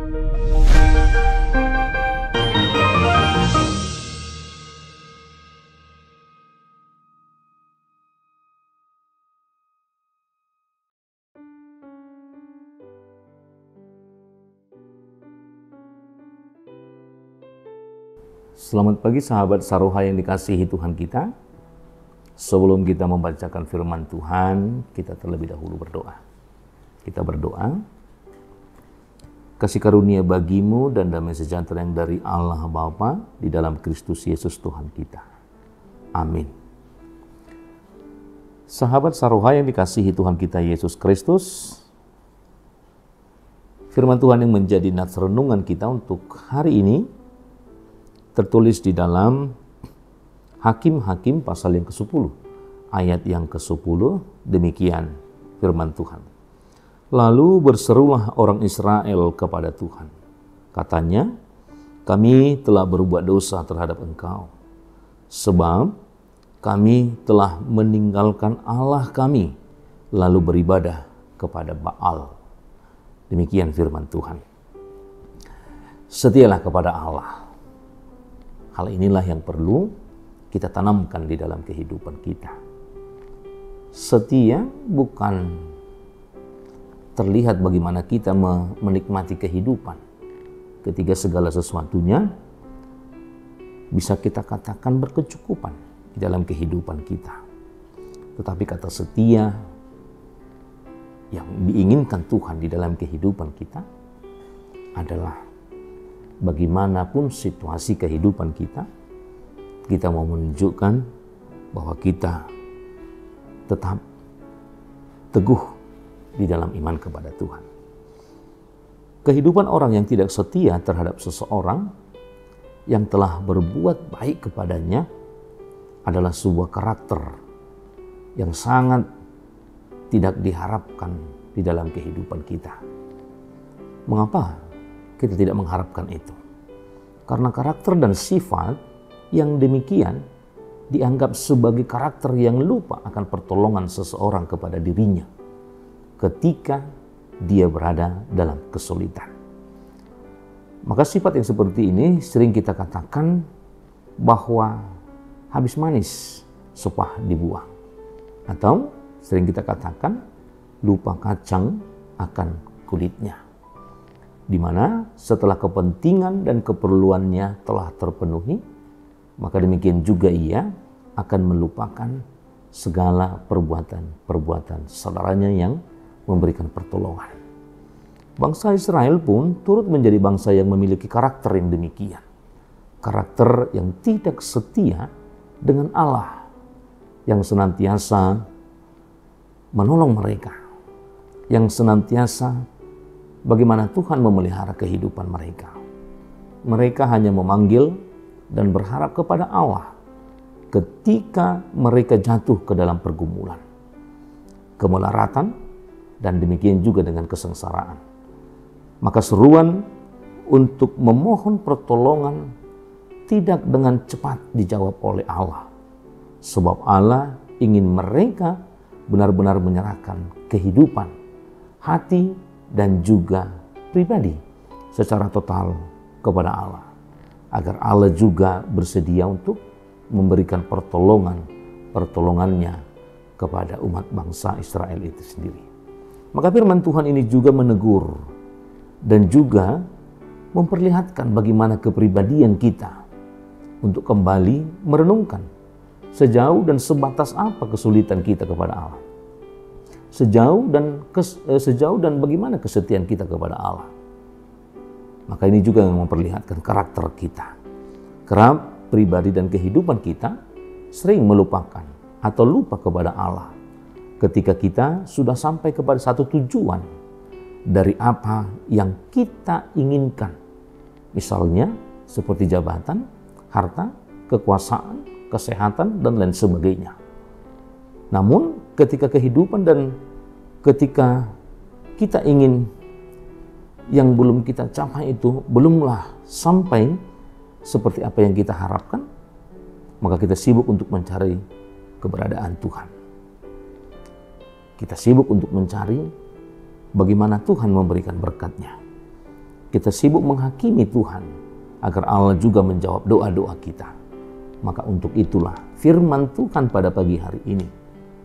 Selamat pagi sahabat Saruha yang dikasihi Tuhan kita. Sebelum kita membacakan firman Tuhan, kita terlebih dahulu berdoa. Kita berdoa, kasih karunia bagimu dan damai sejahtera yang dari Allah Bapa di dalam Kristus Yesus Tuhan kita. Amin. Sahabat Saruha yang dikasihi Tuhan kita Yesus Kristus, firman Tuhan yang menjadi nats renungan kita untuk hari ini tertulis di dalam Hakim-Hakim pasal yang ke-10, ayat yang ke-10, demikian firman Tuhan. Lalu berserulah orang Israel kepada Tuhan. Katanya, kami telah berbuat dosa terhadap Engkau, sebab kami telah meninggalkan Allah kami, lalu beribadah kepada Baal. Demikian firman Tuhan. Setialah kepada Allah. Hal inilah yang perlu kita tanamkan di dalam kehidupan kita. Setia bukan terlihat bagaimana kita menikmati kehidupan ketika segala sesuatunya bisa kita katakan berkecukupan di dalam kehidupan kita. Tetapi kata setia yang diinginkan Tuhan di dalam kehidupan kita adalah bagaimanapun situasi kehidupan kita mau menunjukkan bahwa kita tetap teguh di dalam iman kepada Tuhan. Kehidupan orang yang tidak setia terhadap seseorang yang telah berbuat baik kepadanya adalah sebuah karakter yang sangat tidak diharapkan di dalam kehidupan kita. Mengapa kita tidak mengharapkan itu? Karena karakter dan sifat yang demikian dianggap sebagai karakter yang lupa akan pertolongan seseorang kepada dirinya ketika dia berada dalam kesulitan. Maka sifat yang seperti ini sering kita katakan bahwa habis manis sepah dibuang. Atau sering kita katakan lupa kacang akan kulitnya. Di mana setelah kepentingan dan keperluannya telah terpenuhi, maka demikian juga ia akan melupakan segala perbuatan saudaranya yang memberikan pertolongan. Bangsa Israel pun turut menjadi bangsa yang memiliki karakter yang demikian. Karakter yang tidak setia dengan Allah, yang senantiasa menolong mereka, yang senantiasa bagaimana Tuhan memelihara kehidupan mereka. Mereka hanya memanggil dan berharap kepada Allah ketika mereka jatuh ke dalam pergumulan, kemelaratan, dan demikian juga dengan kesengsaraan. Maka seruan untuk memohon pertolongan tidak dengan cepat dijawab oleh Allah. Sebab Allah ingin mereka benar-benar menyerahkan kehidupan, hati, dan juga pribadi secara total kepada Allah, agar Allah juga bersedia untuk memberikan pertolongannya kepada umat bangsa Israel itu sendiri. Maka firman Tuhan ini juga menegur dan juga memperlihatkan bagaimana kepribadian kita untuk kembali merenungkan sejauh dan sebatas apa kesulitan kita kepada Allah. Sejauh dan bagaimana kesetiaan kita kepada Allah. Maka ini juga yang memperlihatkan karakter kita. Kerap pribadi dan kehidupan kita sering melupakan atau lupa kepada Allah ketika kita sudah sampai kepada satu tujuan dari apa yang kita inginkan. Misalnya seperti jabatan, harta, kekuasaan, kesehatan, dan lain sebagainya. Namun ketika kehidupan dan ketika kita ingin yang belum kita capai itu belumlah sampai seperti apa yang kita harapkan, maka kita sibuk untuk mencari keberadaan Tuhan. Kita sibuk untuk mencari bagaimana Tuhan memberikan berkat-Nya. kita sibuk menghakimi Tuhan agar Allah juga menjawab doa-doa kita. Maka untuk itulah firman Tuhan pada pagi hari ini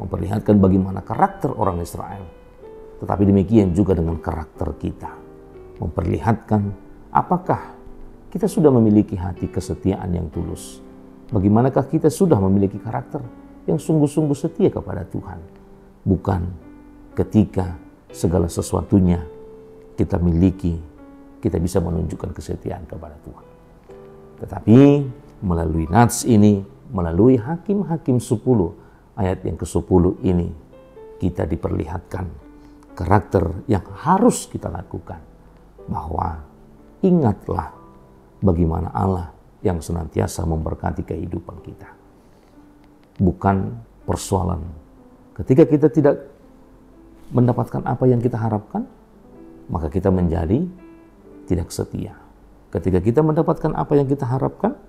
memperlihatkan bagaimana karakter orang Israel. Tetapi demikian juga dengan karakter kita. Memperlihatkan apakah kita sudah memiliki hati kesetiaan yang tulus. Bagaimanakah kita sudah memiliki karakter yang sungguh-sungguh setia kepada Tuhan. Bukan ketika segala sesuatunya kita miliki, kita bisa menunjukkan kesetiaan kepada Tuhan. Tetapi melalui nats ini, melalui Hakim-Hakim 10 ayat yang ke-10 ini, kita diperlihatkan karakter yang harus kita lakukan. Bahwa ingatlah bagaimana Allah yang senantiasa memberkati kehidupan kita. Bukan persoalan ketika kita tidak mendapatkan apa yang kita harapkan, maka kita menjadi tidak setia. Ketika kita mendapatkan apa yang kita harapkan,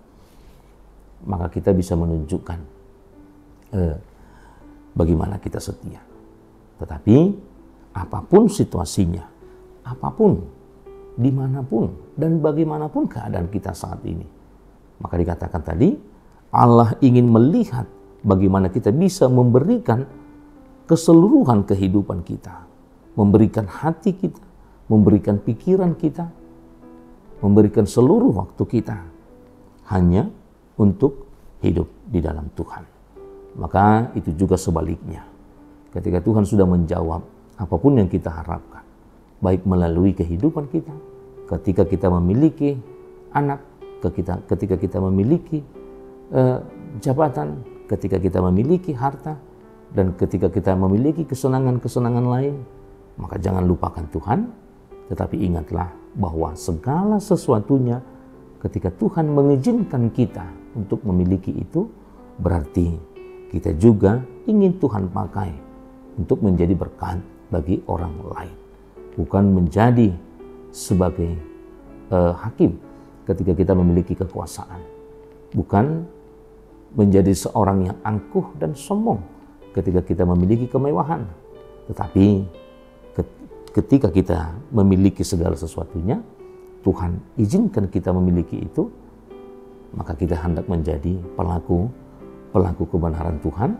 maka kita bisa menunjukkan bagaimana kita setia. Tetapi apapun situasinya, apapun, dimanapun, dan bagaimanapun keadaan kita saat ini, maka dikatakan tadi, Allah ingin melihat bagaimana kita bisa memberikan keseluruhan kehidupan kita, memberikan hati kita, memberikan pikiran kita, memberikan seluruh waktu kita hanya untuk hidup di dalam Tuhan. Maka itu juga sebaliknya. Ketika Tuhan sudah menjawab apapun yang kita harapkan, baik melalui kehidupan kita, ketika kita memiliki anak, ketika kita memiliki jabatan, ketika kita memiliki harta, dan ketika kita memiliki kesenangan-kesenangan lain, maka jangan lupakan Tuhan, tetapi ingatlah bahwa segala sesuatunya ketika Tuhan mengizinkan kita untuk memiliki itu, berarti kita juga ingin Tuhan pakai untuk menjadi berkat bagi orang lain. Bukan menjadi sebagai hakim ketika kita memiliki kekuasaan. Bukan menjadi seorang yang angkuh dan sombong ketika kita memiliki kemewahan. Tetapi ketika kita memiliki segala sesuatunya, Tuhan izinkan kita memiliki itu, maka kita hendak menjadi pelaku kebenaran Tuhan,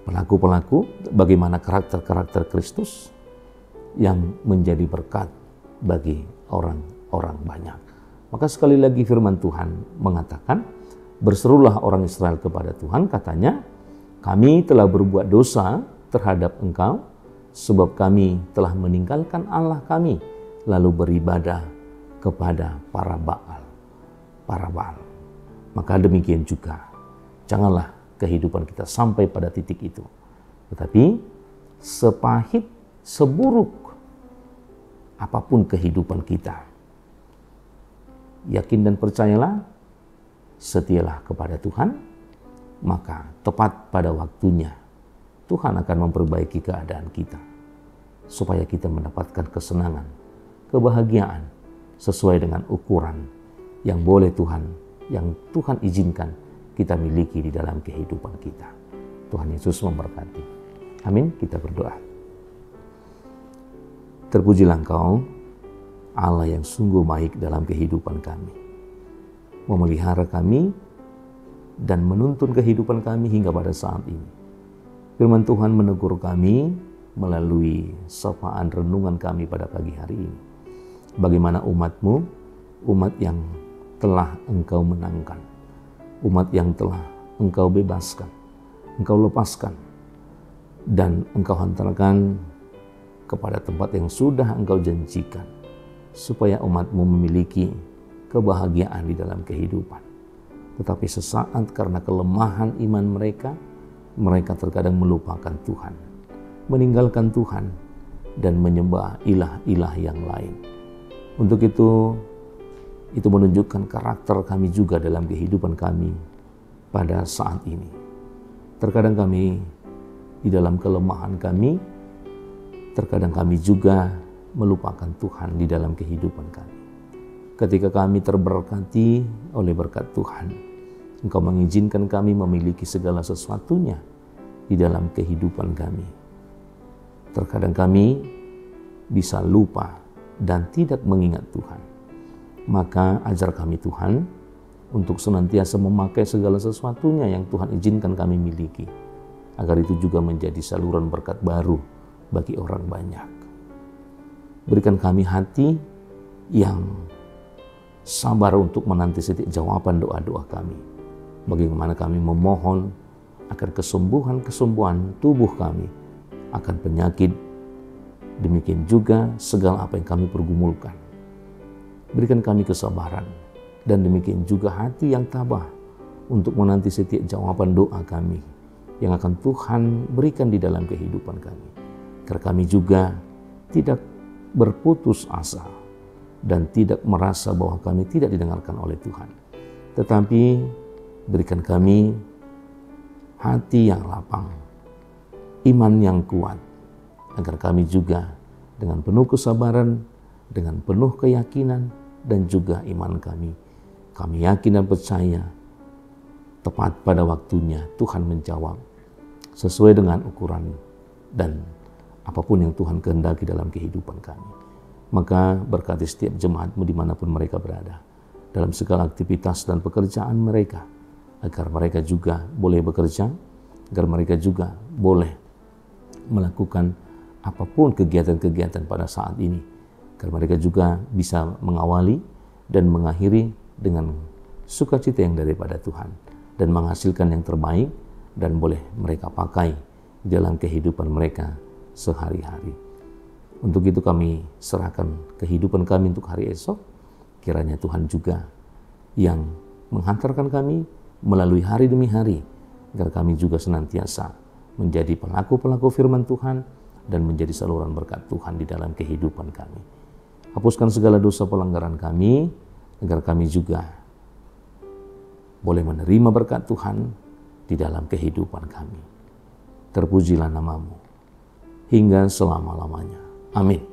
pelaku bagaimana karakter Kristus yang menjadi berkat bagi orang-orang banyak. Maka sekali lagi firman Tuhan mengatakan, berserulah orang Israel kepada Tuhan, katanya, kami telah berbuat dosa terhadap Engkau, sebab kami telah meninggalkan Allah kami, lalu beribadah kepada para Baal. Maka demikian juga, janganlah kehidupan kita sampai pada titik itu. Tetapi sepahit, seburuk apapun kehidupan kita, yakin dan percayalah, setialah kepada Tuhan, maka tepat pada waktunya Tuhan akan memperbaiki keadaan kita, supaya kita mendapatkan kesenangan, kebahagiaan sesuai dengan ukuran yang Tuhan izinkan kita miliki di dalam kehidupan kita. Tuhan Yesus memberkati. Amin. Kita berdoa. Terpujilah Engkau, Allah yang sungguh baik dalam kehidupan kami, memelihara kami dan menuntun kehidupan kami hingga pada saat ini. Firman Tuhan menegur kami melalui sapaan renungan kami pada pagi hari ini. Bagaimana umat-Mu, umat yang telah Engkau menangkan, umat yang telah Engkau bebaskan, Engkau lepaskan, dan Engkau hantarkan kepada tempat yang sudah Engkau janjikan, supaya umat-Mu memiliki kebahagiaan di dalam kehidupan. Tetapi sesaat karena kelemahan iman mereka terkadang melupakan Tuhan, meninggalkan Tuhan, dan menyembah ilah-ilah yang lain. Untuk itu menunjukkan karakter kami juga dalam kehidupan kami pada saat ini. Terkadang kami di dalam kelemahan kami, terkadang kami juga melupakan Tuhan di dalam kehidupan kami. Ketika kami terberkati oleh berkat Tuhan, Engkau mengizinkan kami memiliki segala sesuatunya di dalam kehidupan kami. Terkadang kami bisa lupa dan tidak mengingat Tuhan. Maka ajar kami Tuhan untuk senantiasa memakai segala sesuatunya yang Tuhan izinkan kami miliki, agar itu juga menjadi saluran berkat baru bagi orang banyak. Berikan kami hati yang sabar untuk menanti setiap jawaban doa-doa kami. Bagaimana kami memohon akan kesembuhan tubuh kami akan penyakit, demikian juga segala apa yang kami pergumulkan. Berikan kami kesabaran dan demikian juga hati yang tabah untuk menanti setiap jawaban doa kami yang akan Tuhan berikan di dalam kehidupan kami. Agar kami juga tidak berputus asa dan tidak merasa bahwa kami tidak didengarkan oleh Tuhan. Tetapi berikan kami hati yang lapang, iman yang kuat, agar kami juga dengan penuh kesabaran, dengan penuh keyakinan dan juga iman kami yakin dan percaya tepat pada waktunya Tuhan menjawab sesuai dengan ukuran dan apapun yang Tuhan kehendaki dalam kehidupan kami. Maka berkati setiap jemaat-Mu dimanapun mereka berada, dalam segala aktivitas dan pekerjaan mereka, agar mereka juga boleh bekerja, agar mereka juga boleh melakukan apapun kegiatan-kegiatan pada saat ini, agar mereka juga bisa mengawali dan mengakhiri dengan sukacita yang daripada Tuhan, dan menghasilkan yang terbaik dan boleh mereka pakai dalam kehidupan mereka sehari-hari. Untuk itu kami serahkan kehidupan kami untuk hari esok. Kiranya Tuhan juga yang menghantarkan kami melalui hari demi hari, agar kami juga senantiasa menjadi pelaku-pelaku firman Tuhan dan menjadi saluran berkat Tuhan di dalam kehidupan kami. Hapuskan segala dosa pelanggaran kami, agar kami juga boleh menerima berkat Tuhan di dalam kehidupan kami. Terpujilah nama-Mu hingga selama-lamanya. Amin.